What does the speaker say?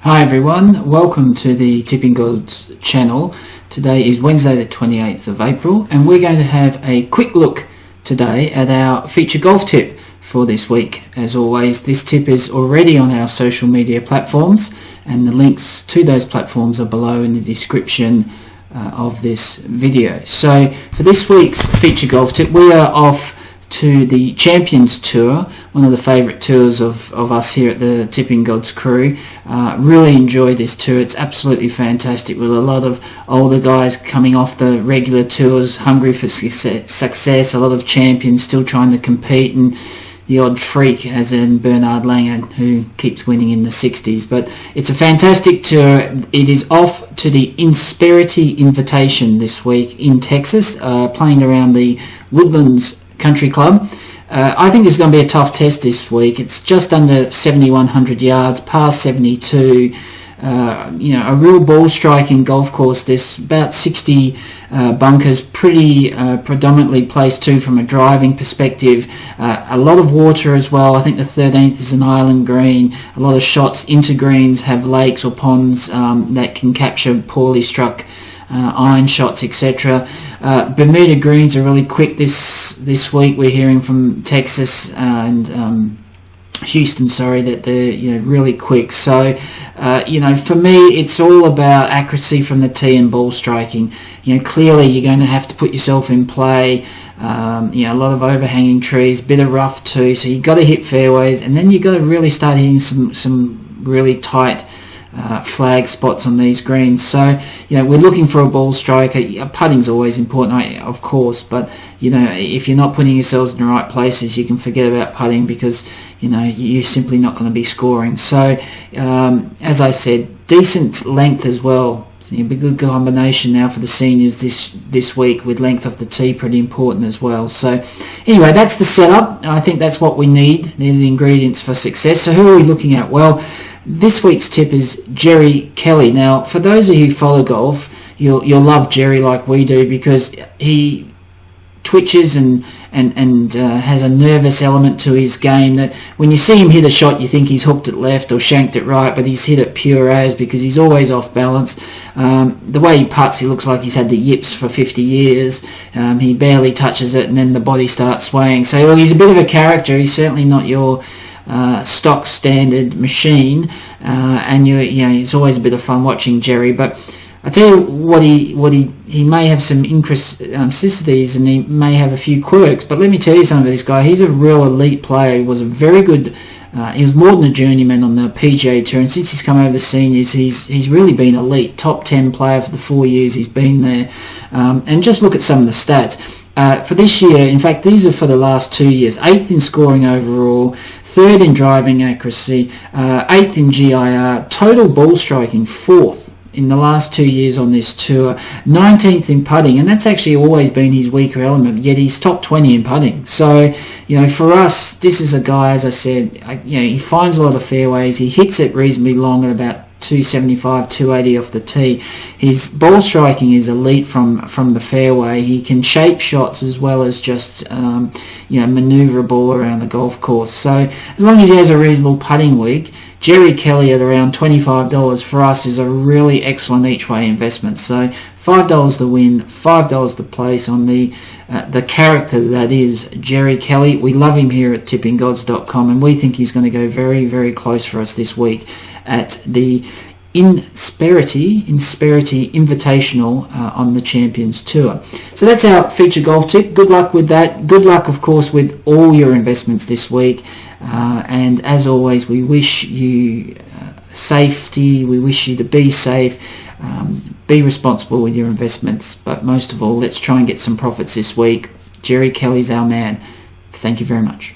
Hi everyone, welcome to the Tippinggods channel. Today is Wednesday the 28th of April and we're going to have a quick look today at our feature golf tip for this week. As always, this tip is already on our social media platforms and the links to those platforms are below in the description of this video. So for this week's feature golf tip, we are off to the Champions Tour, one of the favourite tours of us here at the Tippinggods crew. Really enjoy this tour. It's absolutely fantastic with a lot of older guys coming off the regular tours, hungry for success, a lot of champions still trying to compete, and the odd freak as in Bernard Langer who keeps winning in the 60s. But it's a fantastic tour. It is off to the Invitational this week in Texas, playing around the Woodlands Country Club. I think it's going to be a tough test this week. It's just under 7,100 yards, par 72. A real ball striking golf course. There's about 60 bunkers, pretty predominantly placed too from a driving perspective. A lot of water as well. I think the 13th is an island green. A lot of shots into greens have lakes or ponds that can capture poorly struck iron shots, etc. Bermuda greens are really quick this week. We're hearing from Texas and Houston, that they're really quick. So for me, it's all about accuracy from the tee and ball striking. Clearly you're going to have to put yourself in play. A lot of overhanging trees, bit of rough too. So you've got to hit fairways, and then you've got to really start hitting some really tight flag spots on these greens. So we're looking for a ball striker. Putting's always important, of course, but if you're not putting yourselves in the right places, you can forget about putting because you're simply not going to be scoring. So as I said, decent length as well. So it'll be a good combination now for the seniors this week, with length of the tee pretty important as well. So anyway, that's the setup. I think that's what we need. They're the ingredients for success. So who are we looking at? Well, this week's tip is Jerry Kelly. Now, for those of you who follow golf, you'll love Jerry like we do, because he twitches and has a nervous element to his game that when you see him hit a shot, you think he's hooked it left or shanked it right, but he's hit it pure as, because he's always off balance. The way he putts, he looks like he's had the yips for 50 years. He barely touches it, and then the body starts swaying. So look, he's a bit of a character. He's certainly not your stock standard machine, and it's always a bit of fun watching Jerry. But I tell you what he may have some inconsistencies, and he may have a few quirks. But let me tell you something about this guy. He's a real elite player. He was a very good. He was more than a journeyman on the PGA Tour, and since he's come over the seniors, he's really been elite, top 10 player for the 4 years he's been there. And just look at some of the stats. For this year, in fact, these are for the last 2 years. 8th in scoring overall, 3rd in driving accuracy, 8th in GIR, total ball striking 4th in the last 2 years on this tour, 19th in putting, and that's actually always been his weaker element, yet he's top 20 in putting. So, for us, this is a guy, as I said, he finds a lot of fairways, he hits it reasonably long at about 275, 280 off the tee. His ball striking is elite from the fairway. He can shape shots as well as just maneuver a ball around the golf course. So as long as he has a reasonable putting week, Jerry Kelly at around $25 for us is a really excellent each way investment. So $5 to win, $5 to place on the character that is Jerry Kelly. We love him here at tippinggods.com, and we think he's going to go very, very close for us this week at the Insperity Invitational on the Champions Tour. So that's our feature golf tip. Good luck with that. Good luck, of course, with all your investments this week. And as always, we wish you safety. We wish you to be safe. Be responsible with your investments. But most of all, let's try and get some profits this week. Jerry Kelly's our man. Thank you very much.